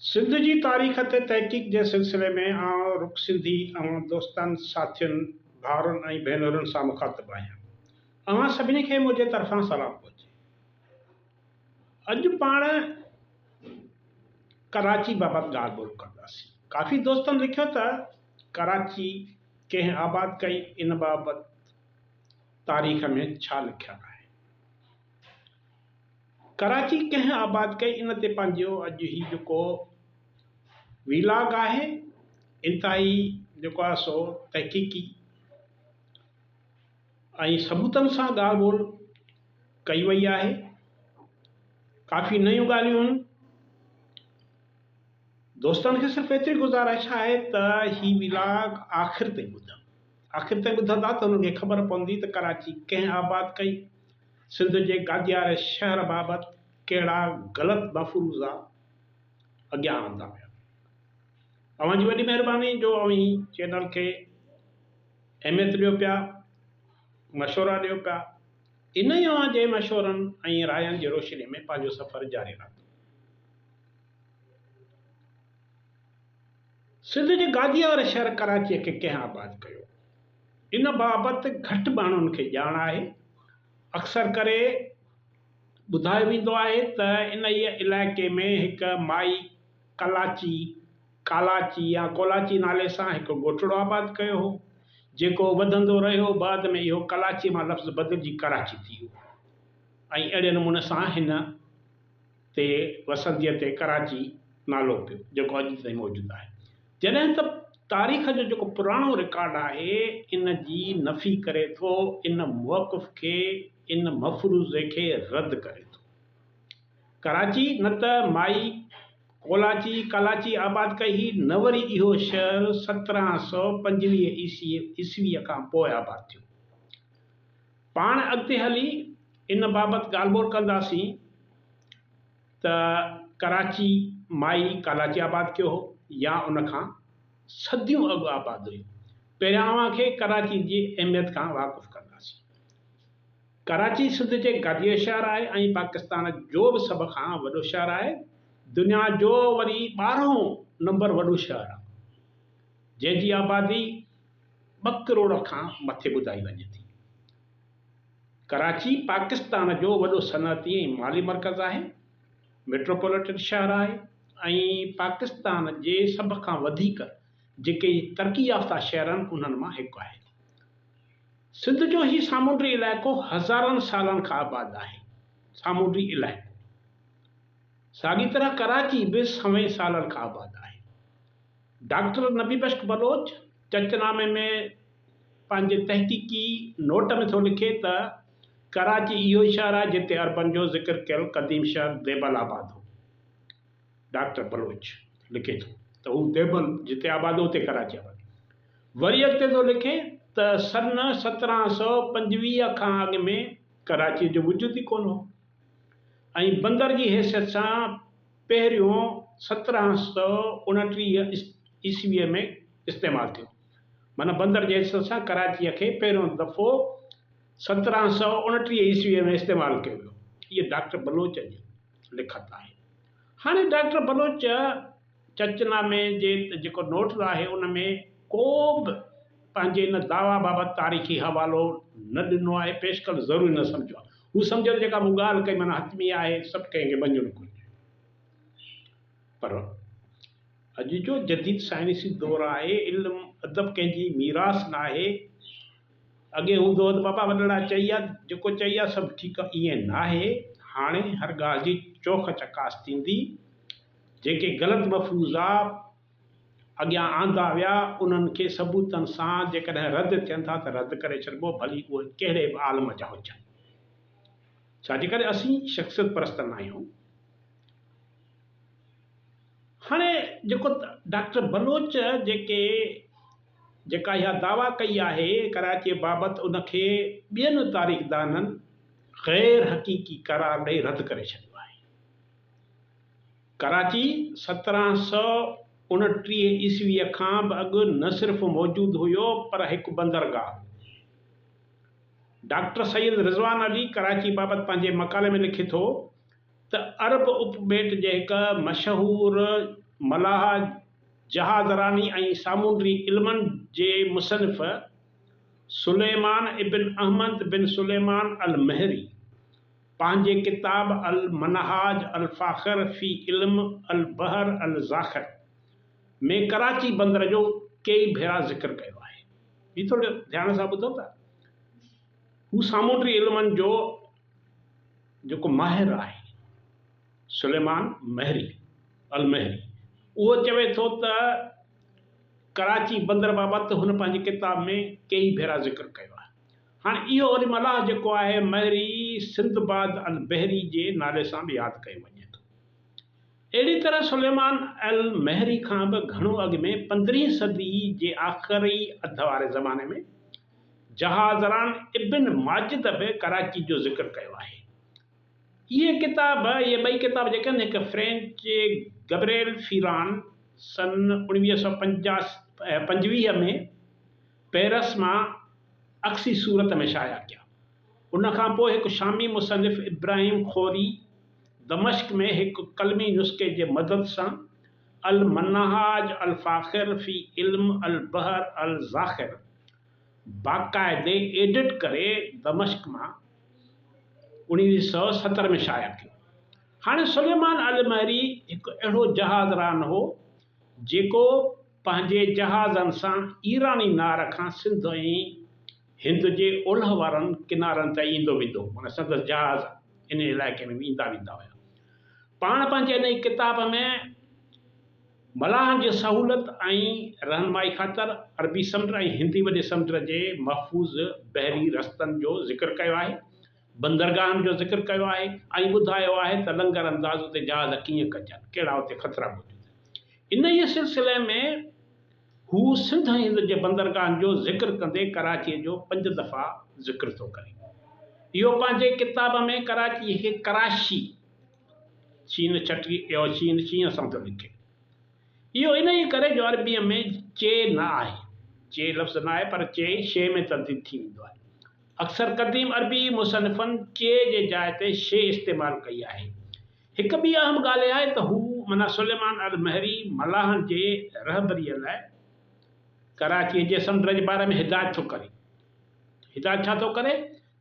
सिंध जी तारीख़ ते तहक़ीक़ जे सिलसिले में आउं रुख़ सिंधी दोस्तनि साथियुनि भाउरनि ऐं भेनरुनि सां मुख़ातिबु आहियां। अव्हां सभिनी खे मुंहिंजे तरफ़ां सलाम पहुचे। अॼु पाण कराची बाबति ॻाल्हि ॿोल कंदासीं। काफ़ी दोस्तनि लिखियो त कराची कंहिं आबाद कई, इन बाबति तारीख़ में छा लिखियलु आहे। कराची कंहिं आबाद कई, इन ते पंहिंजो अॼु ही जेको वीलाग आहे, इंतिहाई जेको आहे सो तहक़ीक़ी ऐं सबूतनि सां ॻाल्हि ॿोल कई वई आहे। काफ़ी नयूं ॻाल्हियूं आहिनि। दोस्तनि खे सिर्फ़ु एतिरी गुज़ारिश आहे त ही वीलाग आख़िर ताईं ॿुधंदा त हुनखे ख़बर पवंदी त कराची कंहिं आबाद कई, सिंध जे गादियार शहर बाबति कहिड़ा ग़लति मफ़रूज़ा अॻियां आंदा विया। तव्हांजी वॾी महिरबानी जो अव्हीं चैनल खे अहमियत ॾियो पिया, मशवरा ॾियो पिया। इन ई अव्हां जे मशवरनि ऐं रायनि जी रोशनी में पंहिंजो सफ़र जारी रखो। सिंध जे गादियार शहर कराचीअ खे कंहिं आबाद कयो, इन बाबति घटि माण्हुनि खे ॼाण आहे। अक्सर करे ॿुधायो वेंदो आहे त इन इलाइक़े में हिकु माई कालाची या कोलाची नाले सां हिकु ॻोठड़ो आबाद कयो हो, जेको वधंदो रहियो। बाद में इहो कलाची मां लफ़्ज़ बदिलजी कराची थी वियो ऐं अहिड़े नमूने सां हिन ते वसंतीअ ते कराची नालो पियो, जेको अॼु ताईं मौजूदु आहे। जॾहिं त तारीख़ जो जेको पुराणो रिकॉर्ड आहे, इन जी नफ़ी करे थो, इन मौक़िफ़ खे, इन मफ़रूज़े खे रद्द करे थो। कराची न त माई कलाची आबाद कई, न वरी इहो शहर 1725 ईस्वीअ खां पोइ आबाद थियो। पाण अॻिते हली इन बाबति ॻाल्हि ॿोल कंदासीं त कराची माई कलाची आबाद कयो हो या उन खां सदियूं अॻु आबाद हुई। पहिरियां अव्हां खे कराची जी अहमियत खां वाक़ुफ़ु कंदासीं। कराची सिंध जे गादियर शहर आहे ऐं पाकिस्तान जो बि सभ खां वॾो शहर आहे। दुनिया जो वरी 12हों नंबर वॾो शहर आहे, जंहिंजी आबादी 2 करोड़ खां मथे ॿुधाई वञे थी। कराची पाकिस्तान जो वॾो सनअती ऐं माली मर्कज़ आहे, मेट्रोपॉलिटन शहर आहे ऐं पाकिस्तान जे सभ खां वधीक जेके तरक़ी याफ़्ता शहर आहिनि उन्हनि मां हिकु आहे। सिंध जो ही सामूंडी इलाइक़ो हज़ारनि सालनि खां आबाद आहे। सामूंडी इलाइक़ो साॻी तरह कराची बि 100 सालनि खां आबाद आहे। डॉक्टर नबी बख्श बलोच चचनामे में पंहिंजे तहक़ीक़ी नोट में थो लिखे त कराची इहो शहर आहे जिते अरबन जो ज़िक्र कयल क़दीम शहर देबल आबाद हो। डॉक्टर बलोच लिखे थो त हू देबल जिते आबाद हो उते कराची आबाद। वरी अॻिते थो लिखे त सन 1725 खां अॻु में कराची जो वजूद ई कोन हो ऐं बंदर जी हैसियत सां पहिरियों 1729 ईस्वीअ में इस्तेमालु थियो। माना बंदर जी हैसियत सां कराचीअ खे पहिरियों दफ़ो 1729 ईस्वीअ में इस्तेमालु कयो वियो। इहे डॉक्टर बलोच जी लिखत आहे। हाणे डॉक्टर बलोच चचनामे जे जेको नोट आहे उन में को बि पंहिंजे इन दावा बाबति तारीख़ी हवालो न ॾिनो आहे, पेश करणु ज़रूरी न सम्झो आहे। हू सम्झनि जेका मूं ॻाल्हि कई माना हतमी आहे, सभु कंहिंखे मञणु घुरिजे। पर अॼु जो जदीद साइंसी दौरु आहे, इल्मु अदब कंहिंजी मीरास न आहे। अॻे हूंदो त बाबा वॾड़ा चई आहे, जेको चई आहे सभु ठीकु आहे, ईअं न आहे। हाणे हर ॻाल्हि जी चोख चकास थींदी। जेके ग़लति मफ़रूज़ा अॻियां आंदा विया उन्हनि खे सबूतनि सां जेकॾहिं रद्द थियनि था त रद्द करे छॾिबो, भली उहे कहिड़े बि आलम जा हुजनि। छाजे करे असीं शख़्सियत परस्त न आहियूं। हाणे जेको डॉक्टर बलोच जेका इहा दावा कई आहे कराची बाबति, उनखे ॿियनि तारीख़दाननि ग़ैर हक़ीक़ी करार ॾेई रद्द करे छॾियो आहे। कराची 1729 ईस्वीअ खां बि अॻु न सिर्फ़ु मौजूदु हुयो पर हिकु बंदरगाह। डॉक्टर सैयद रिज़वान अली कराची बाबति पंहिंजे मक़ाले में लिखे थो त अरब उपबेट जे हिकु मशहूरु मलाह जहाज़रानी ऐं सामूंडी इल्मनि जे मुसनिफ़ सुलेमान इब्न अहमद बिन सुलेमान अल महरी पंहिंजे किताब अल मनहाज अल फ़ाख़िर फ़ी इल्म अल बहर अल ज़ाख़िर में कराची बंदर जो कई भेरा ज़िक्र कयो आहे। ही थोरो ध्यान सां ॿुधो था। हू सामूंडी इल्मनि जो जेको माहिर आहे सुलेमान महरी अल महरी, उहो चवे थो त कराची बंदर बाबति हुन पंहिंजी किताब में कई भेरा ज़िक्र कयो आहे। हाणे इहो वरी मलाह जेको आहे महरी सिंदबाद अल बहरी जे नाले सां बि यादि कयो वञे थो। अहिड़ी तरह सुलेमान अल महरी खां बि घणो अॻु में 15वीं सदी जे आख़िरी अध वारे ज़माने में जहाज़रान इब्न माजिद बि कराची जो ज़िक्र कयो आहे। इहे ॿई किताब जेके आहिनि हिकु फ्रेंच गब्रिएल फीरान सन 1925 में पेरिस मां अक्सी सूरत में शाया कया। उनखां पोइ हिकु शामी मुसनिफ़ इब्राहिम खोरी दमश्क में हिकु कलमी नुस्खे जे मदद सां अल मनहाज अल फ़ाख़िर फ़ी इल्म अल बहर अल ज़ाख़िर बाक़ायदे एडिट करे दमश्क मां 1970 में शाया कयो। हाणे सुलेमान अल महरी हिकु अहिड़ो जहाज़रान हो जेको पंहिंजे जहाज़नि सां ईरानी नार खां सिंध ऐं हिंद जे ओलह वारनि किनारनि ताईं ईंदो वेंदो, माना संदसि जहाज़ इन इलाइक़े में ईंदा वेंदा हुया। पाण पंहिंजे इन ई किताब में मलाहनि जी सहूलियत ऐं रहनुमाई ख़ातिर अरबी समुंड ऐं हिंदी वॾे समुंड जे महफ़ूज़ बहरी रस्तनि जो ज़िक्र कयो आहे, बंदरगाहनि जो ज़िक्र कयो आहे ऐं ॿुधायो आहे त लंगर अंदाज़ उते जहाज़ कीअं कजनि, कहिड़ा उते ख़तरा मौजूदु। इन ई सिलसिले में हू सिंध ऐं हिंद जे बंदरगाहनि जो ज़िक्र कंदे कराचीअ जो 5 दफ़ा ज़िक्र थो करे। इहो पंहिंजे किताब में कराची खे कराशी चीन चीन सां थो लिखे। इहो इन ई करे जो अरबीअ में चे न आहे, चे लफ़्ज़ न आहे, पर चे शे में तब्दील थी वेंदो आहे। अक्सर क़दीम अरबी मुसनिफ़नि चे जे जाइ ते शे इस्तेमालु कई आहे। हिकु ॿी अहम ॻाल्हि आहे त हू माना सुलेमान अल महरी मलाहनि जे रहबरीअ लाइ कराचीअ जे समुंड जे बारे में हिदायत थो करे। हिदायत छा थो करे?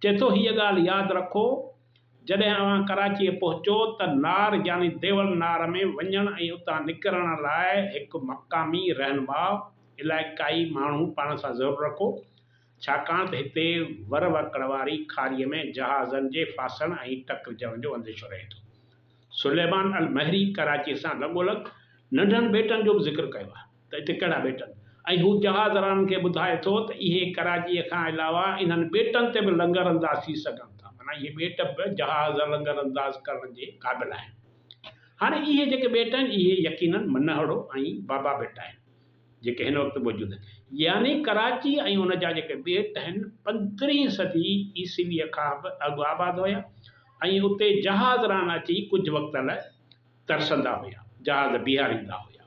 चए थो हीअ ॻाल्हि यादि रखो, जॾहिं अव्हां कराचीअ पहुचो त नार यानी देवल नार में वञण ऐं उतां निकिरण लाइ हिकु मक़ामी रहनुमा इलाइक़ाई माण्हू पाण सां ज़रूरु रखो, छाकाणि त हिते वर वकड़ वारी खाड़ीअ में जहाज़नि जे फासण ऐं टकरजण जो अंदेशो रहे थो। सुलेमान अल महरी कराचीअ सां लॻोलॻ नंढनि ॿेटनि जो बि ज़िक्र कयो आहे त हिते कहिड़ा ॿेटनि, ऐं हू जहाज़रान खे ॿुधाए थो त इहे कराचीअ खां अलावा इन्हनि ॿेटनि ते बि लंगर अंदाज़ थी सघनि था, माना इहे ॿेट बि जहाज़ लंगर अंदाज़ करण जे क़ाबिल आहिनि। हाणे इहे जेके ॿेट आहिनि इहे यकीनन मनहड़ो ऐं बाबा ॿेट आहिनि जेके हिन वक़्तु मौजूदु आहिनि, यानी कराची ऐं हुन जा जेके ॿेट आहिनि 15वीं सदी ईसवीअ खां बि अॻु आबाद हुया ऐं उते जहाज़रान अची कुझु वक़्त लाइ तरसंदा हुया, जहाज़ बीहारींदा हुया।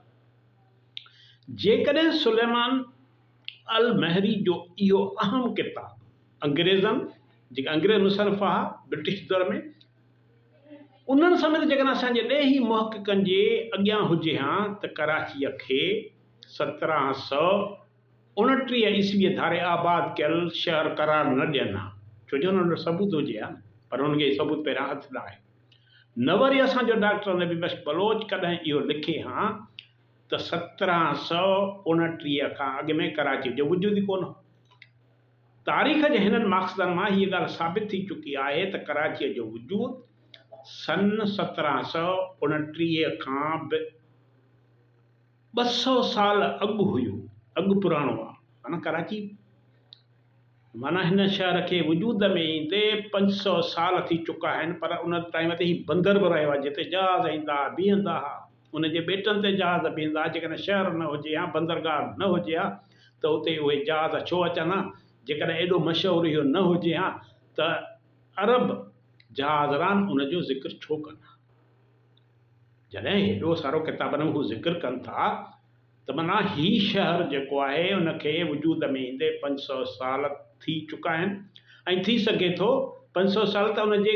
जेकॾहिं सुलेमान अल महरी जो इहो अहम किताब अंग्रेज़नि जेके अंग्रेज़ मुसनिफ़ हुआ ब्रिटिश दौर में, उन्हनि समेत जेकॾहिं असांजे ॾेही मुहक़िक़नि जे अॻियां हुजे हा त कराचीअ खे 1729 ईस्वीअ धारे आबाद कयल शहर करार न ॾियनि हा, छो जो हुनजो सबूत हुजे हा, पर हुनखे सबूत पहिरियां हथ न आहे। न वरी असांजो डॉक्टर नबी बख्श बलोच कॾहिं इहो लिखे हा त 1729 खां अॻु में कराची जो वजूद ई कोन हो। तारीख़ जे हिननि मक़सदनि मां हीअ ॻाल्हि साबित थी चुकी आहे त कराचीअ जो वजूद सन 1729 खां बि 200 साल अॻु हुयो, अॻु पुराणो आहे। माना कराची माना हिन शहर खे वजूद में ईंदे 500 साल थी चुका आहिनि, पर उन टाइम ते ही बंदर बि रहियो आहे जिते जहाज़ ईंदा बीहंदा हुआ, उनजे ॿेटनि ते जहाज़ बीहंदा। जेकॾहिं शहर न हुजे हा, बंदरगाह न हुजे हा, त उते उहे जहाज़ छो अचनि हा। जेकॾहिं एॾो मशहूरु इहो न हुजे हा त अरब जहाज़रान उनजो ज़िक्र छो कनि हा। जॾहिं हेॾो सारो किताबनि में हू ज़िक्र कनि था त माना ही शहर जेको आहे उनखे वजूद में ईंदे 500 साल थी चुका आहिनि, ऐं थी सघे थो 500 साल त उनजे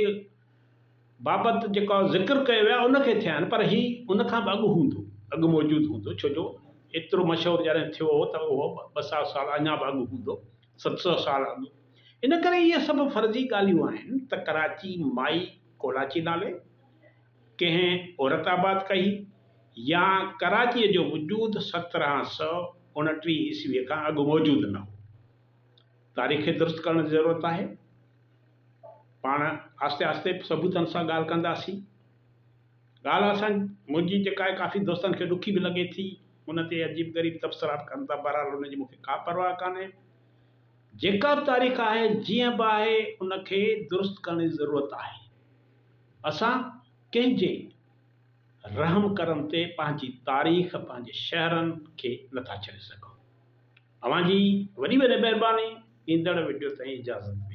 बाबति जेको ज़िक्र कयो वियो आहे उनखे थिया आहिनि, पर ही उनखां बि अॻु हूंदो। अॻु मौजूदु हूंदो, छो जो एतिरो मशहूरु जॾहिं थियो हो त उहो 200 साल अञा बि अॻु हूंदो, 700 साल अॻु। इन करे इहे सभु फर्ज़ी ॻाल्हियूं आहिनि त कराची माई कोलाची नाले कंहिं औरताबाद कई या कराचीअ जो वजूद 1729 ईस्वीअ खां अॻु मौजूदु न हो। तारीख़ दुरुस्त करण जी ज़रूरत आहे। पाण आस्ते आस्ते सबूतनि सां ॻाल्हि कंदासीं। ॻाल्हि असां मुंहिंजी जेका आहे काफ़ी दोस्तनि खे ॾुखी बि लॻे थी, उन ते अजीब ग़रीब तबसरा कनि था, बहरहाल उनजी मूंखे का परवाह कान्हे। जेका बि तारीख़ आहे जीअं बि आहे उनखे दुरुस्त करण जी ज़रूरत आहे। असां कंहिंजे रहम करम ते पंहिंजी तारीख़ पंहिंजे शहरनि खे नथा छॾे सघूं। अव्हां जी वॾी वॾी महिरबानी। ईंदड़ वीडियो ताईं इजाज़त।